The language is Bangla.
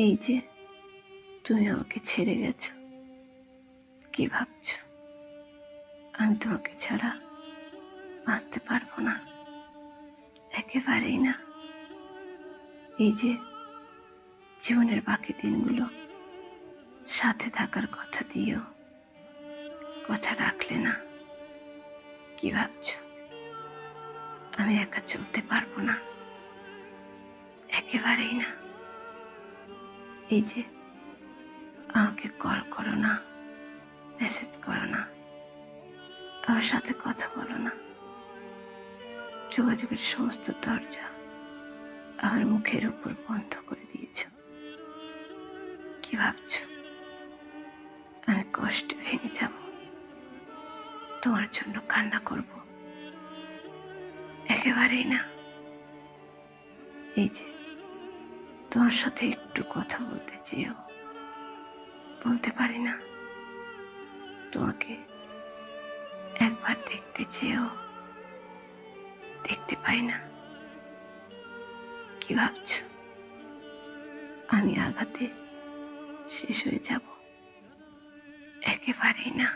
এই যে তুমি আমাকে ছেড়ে গেছো, কি ভাবছো আমি তোমাকে ছাড়া বাঁচতে পারবো না? একেবারেই না। এই যে জীবনের বাকি দিনগুলো সাথে থাকার কথা দিয়েও কথা রাখলে না। কি ভাবছো আমি একা চলতে পারবো না? একেবারেই না। এই যে আমাকে কল করো না, মেসেজ করো না, আমার সাথে কথা বলো না, যোগাযোগের সমস্ত দরজা আমার মুখের উপর বন্ধ করে দিয়েছ। কি ভাবছো আমি কষ্টে ভেঙে যাব, তোমার জন্য কান্না করব? একেবারেই না। এই যে তোমার সাথে একটু কথা বলতে চেয়েও বলতে পারি না, তোমাকে একবার দেখতে চেয়েও দেখতে পাই না। কি ভাবছো আমি আঘাতে শেষ হয়ে যাব? একেবারেই না।